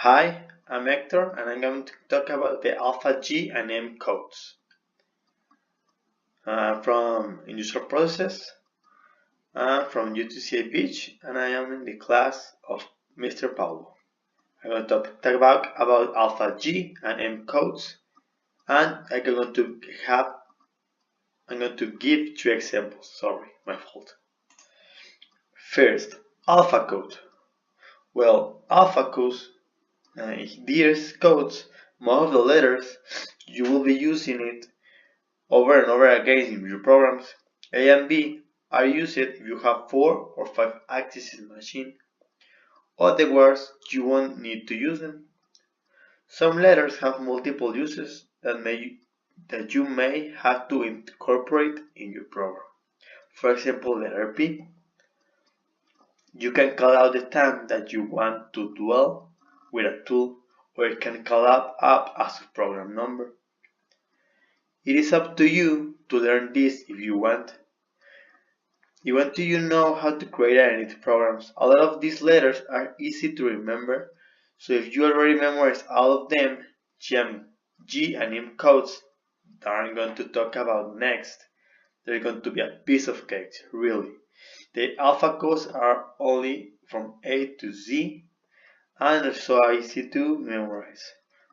Hi, I'm Hector and I'm going to talk about the Alpha G and M codes from Industrial Processes from UTC Beach, and I am in the class of Mr. Paulo. I'm going to talk about Alpha G and M codes, and I'm going to give three examples. Sorry, my fault. First, Alpha code. Well, Alpha codes, these codes, most of the letters, you will be using it over and over again in your programs. A and B are used if you have 4 or 5 axes in the machine. Otherwise, you won't need to use them. Some letters have multiple uses that you may have to incorporate in your program. For example, letter P. You can call out the time that you want to dwell with a tool, or it can call up as a program number. It is up to you to learn this if you want. Even do you know how to create and edit programs? A lot of these letters are easy to remember, so if you already memorized all of them, G and M codes that I'm going to talk about next, they're going to be a piece of cake, really. The alpha codes are only from A to Z, and they're so easy to memorize.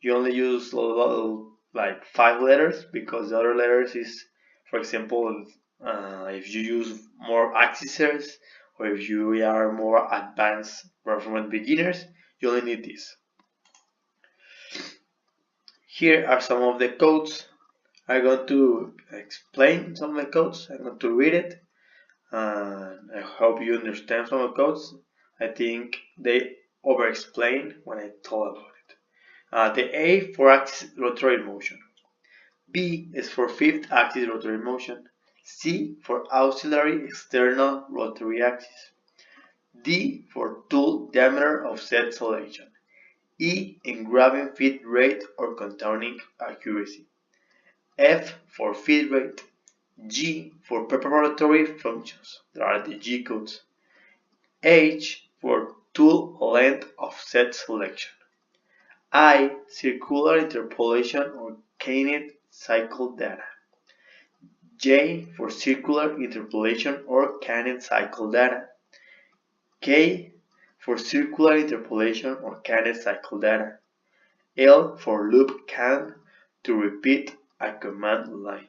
You only use like 5 letters because the other letters is, for example, if you use more accessories or if you are more advanced performance beginners, you only need this. Here are some of the codes. I'm going to explain some of the codes. I'm going to read it. I hope you understand some of the codes. I think they over-explain when I told about it. The A for axis rotary motion. B is for fifth axis rotary motion. C for auxiliary external rotary axis. D for tool diameter offset selection. E engraving feed rate or contouring accuracy. F for feed rate. G for preparatory functions, that are the G codes. H for tool length offset selection. I circular interpolation or K-net cycle data. J for circular interpolation or K-net cycle data. K for circular interpolation or K-net cycle data. L for loop can to repeat a command line.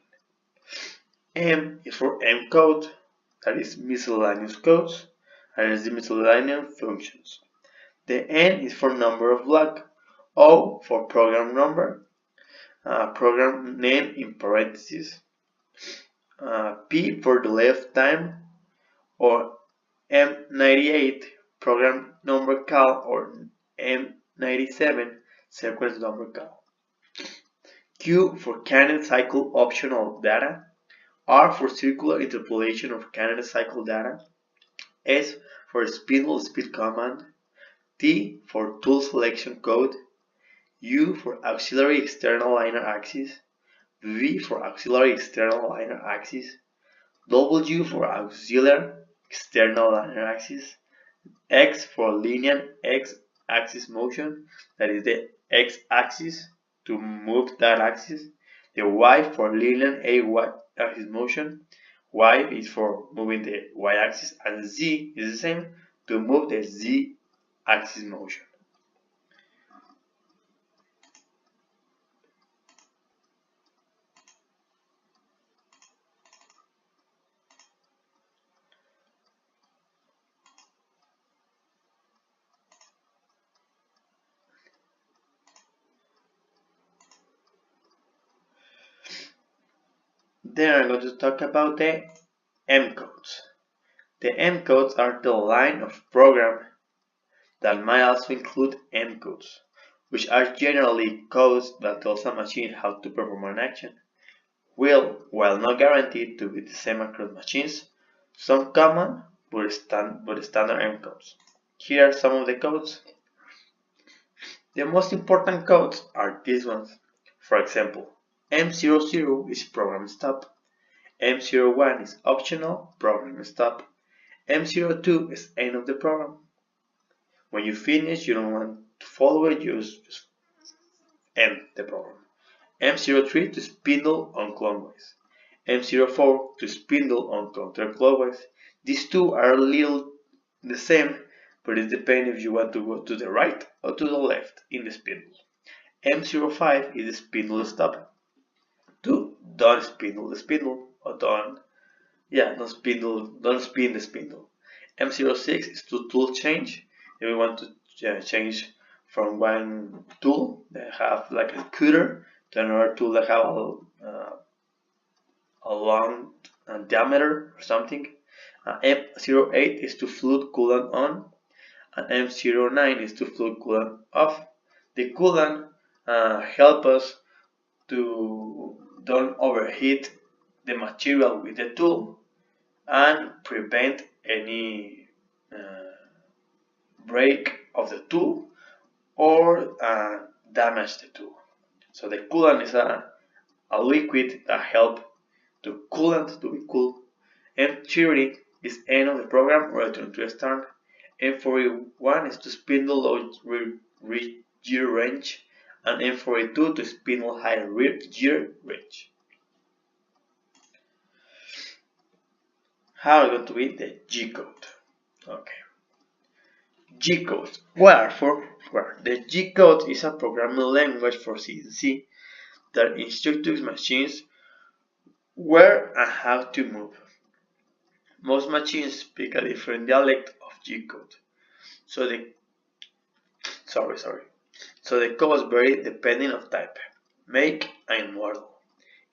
M is for M code, that is miscellaneous codes, and is the miscellaneous functions. The N is for number of block. O for program number, program name in parentheses. P for delay of time, or M98 program number call, or M97 sequence number call. Q for K-net cycle optional data. R for circular interpolation of K-net cycle data. S for spindle speed command. T for tool selection code. U for auxiliary external liner axis. V for auxiliary external liner axis. W for auxiliary external liner axis. X for linear x-axis motion, that is the x-axis to move that axis. The Y for linear y-axis motion. Y is for moving the y-axis, and Z is the same to move the z-axis motion. Then I'm going to talk about the M codes. The M codes are the line of program that might also include M codes, which are generally codes that tell a machine how to perform an action. While not guaranteed to be the same across machines, some common but standard M codes. Here are some of the codes. The most important codes are these ones. For example, M00 is program stop. M01 is optional, program stop. M02 is end of the program. When you finish, you don't want to follow it, just end the program. M03 to spindle on clockwise. M04 to spindle on counterclockwise. These two are a little the same, but it depends if you want to go to the right or to the left in the spindle. M05 is the spindle stop. To don't spindle the spindle, or don't spin the spindle. M06 is to tool change. If we want to change from one tool that have like a cutter to another tool that have a long diameter or something. M08 is to fluid coolant on, and M09 is to fluid coolant off. The coolant help us to don't overheat the material with the tool and prevent any break of the tool or damage the tool. So the coolant is a liquid that helps the coolant to be cool. M30 is end of the program, return to start. M41 is to spindle low gear range, and M42 to spindle high gear range. How are going to be the G code? Okay. G code. What for? Well, the G code is a programming language for CNC that instructs machines where and how to move. Most machines speak a different dialect of G code, so the codes vary depending on type, make, and model.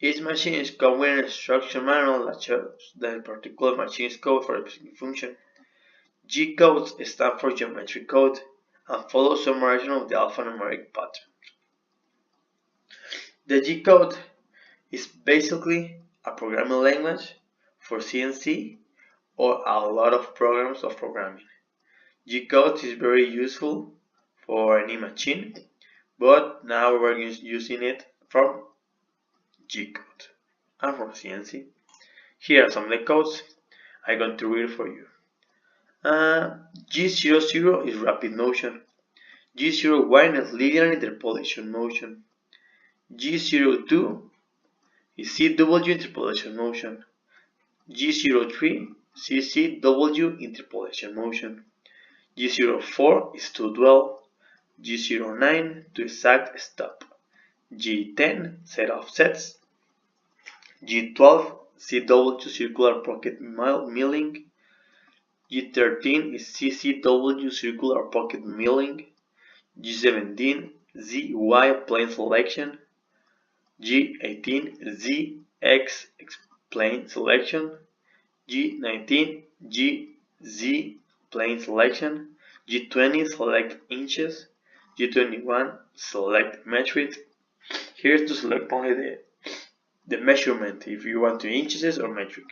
Each machine comes with an instruction manual that shows the particular machine's code for a specific function. G codes stand for geometric code and follow some version of the alphanumeric pattern. The G code is basically a programming language for CNC or a lot of programs of programming. G code is very useful for any machine, but now we're using it from G code and from CNC. Here are some of the codes I'm going to read for you. G00 is rapid motion. G01 is linear interpolation motion. G02 is CW interpolation motion. G03 CCW interpolation motion. G04 is to dwell. G09 to exact stop. G10 set offsets. G12 CW circular pocket milling. G13 is CCW circular pocket milling. G17 ZY plane selection. G18 ZX plane selection. G19 GZ plane selection. G20 select inches. G21 select metric. Here's to select only the measurement if you want to inches or metric.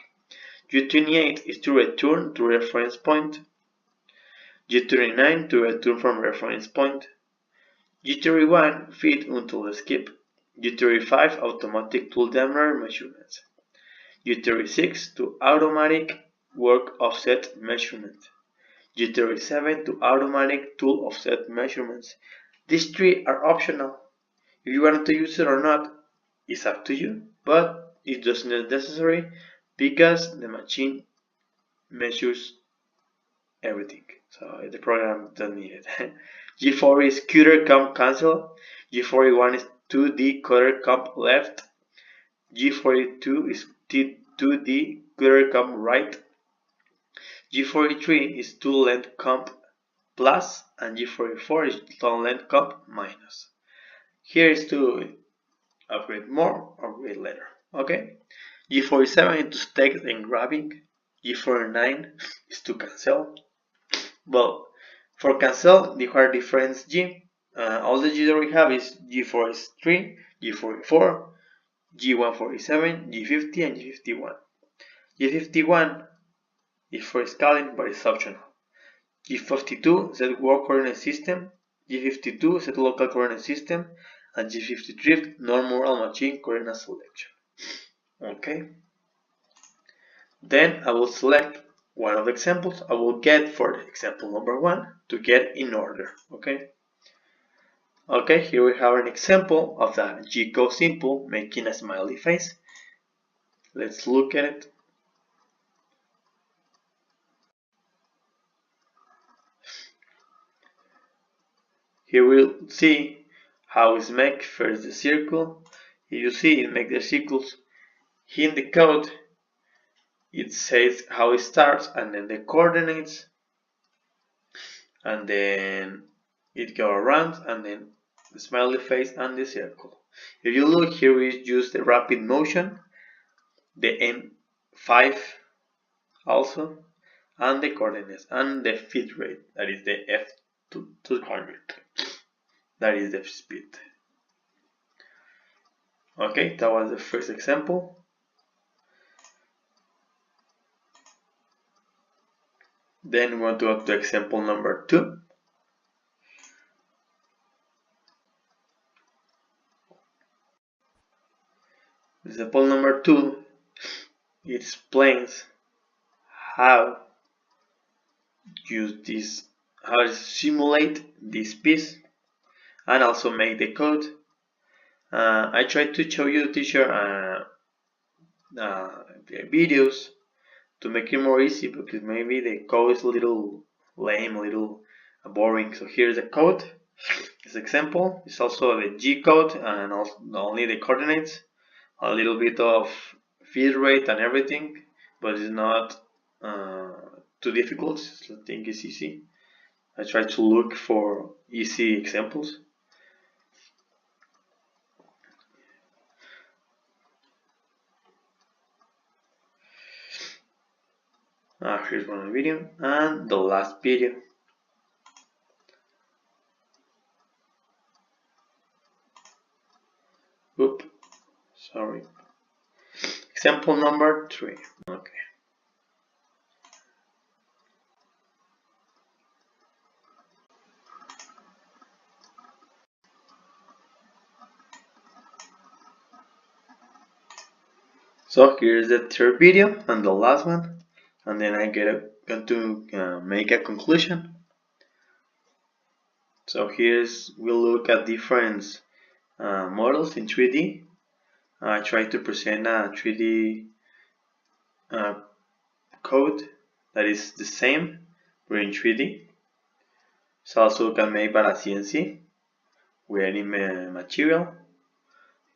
G28 is to return to reference point. G29 to return from reference point. G31 feed until skip. G35 automatic tool diameter measurements. G36 to automatic work offset measurement. G37 to automatic tool offset measurements. These three are optional. If you want to use it or not, it's up to you, but it doesn't necessary because the machine measures everything, so the program doesn't need it. G40 is cutter comp cancel. G41 is 2D cutter comp left. G42 is 2D cutter comp right. G43 is tool length comp plus, and G44 is tool length comp minus. Here is to upgrade more or upgrade later. Okay. G47 is to stack and grabbing. G49 is to cancel. Well, for cancel, the hard difference G. All the G that we have is G43, G44, G147, G50, and G51. G51 is for scaling, but it's optional. G52 set work coordinate system. G52 set local coordinate system. And G53 normal machine coordinate selection. Okay. Then I will select one of the examples I will get for the example number 1 to get in order. Okay. Okay, here we have an example of the G-code symbol making a smiley face. Let's look at it. Here we'll see how it's make first the circle. Here you see it make the circles. Here in the code it says how it starts and then the coordinates, and then it go around and then the smiley face and the circle. If you look here, we use the rapid motion, the M5 also, and the coordinates and the feed rate, that is the F200, that is the speed. Okay, that was the first example. Then we want to go to example number 2. Example number 2, it explains how to simulate this piece and also make the code. I tried to show you, teacher, the videos to make it more easy, because maybe the code is a little lame, a little boring. So here's the code. This example is also the G code and also only the coordinates, a little bit of feed rate and everything, but it's not too difficult. I think it's easy. I try to look for easy examples. Here's one video and the last video. Oop, sorry. Example number 3. Okay. So here's the third video and the last one, and then I going to make a conclusion. So we'll look at different models in 3D. I try to present a 3D code that is the same but in 3D. So also can make by a CNC with any material.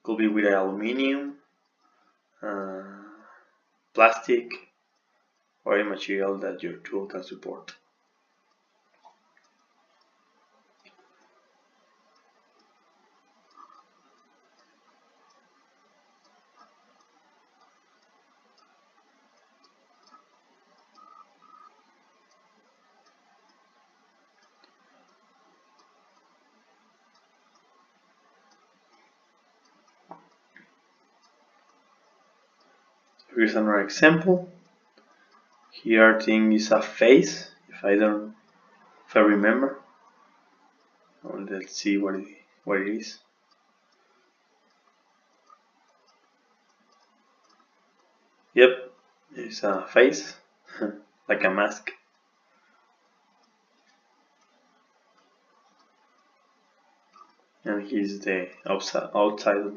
Could be with aluminum, plastic, or a material that your tool can support. Here's another example. Here I think is a face, if I remember. Let's see what it is. Yep, it's a face, like a mask. And he's the outside of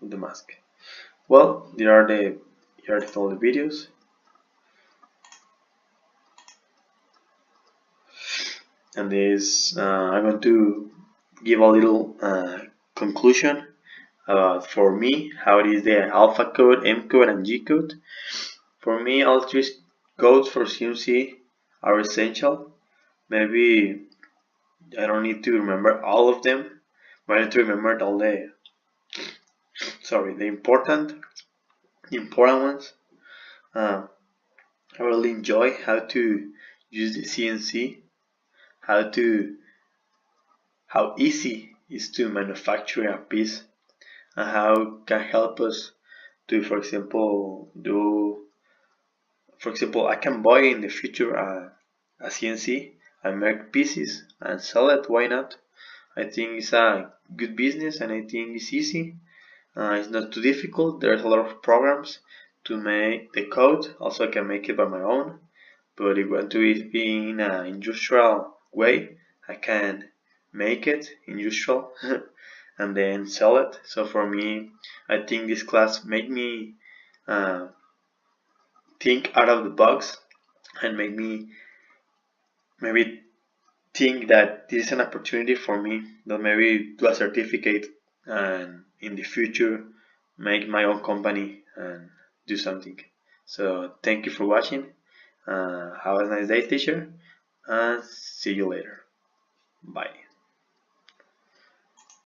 the mask. Well, here are all the videos. And this, I'm going to give a little conclusion about, for me, how it is the alpha code, M code, and G code. For me, all three codes for CMC are essential. Maybe I don't need to remember all of them, but I need to remember all the important ones. I really enjoy how to use the CNC, how easy it is to manufacture a piece, and how it can help us to, for example, I can buy in the future a CNC and make pieces and sell it. Why not? I think it's a good business, and I think it's easy. It's not too difficult. There's a lot of programs to make the code. Also, I can make it by my own. But if I want to be in an industrial way, I can make it industrial and then sell it. So for me, I think this class made me think out of the box and make me maybe think that this is an opportunity for me, that maybe do a certificate and in the future make my own company and do something. So thank you for watching. Have a nice day, teacher, and see you later. Bye.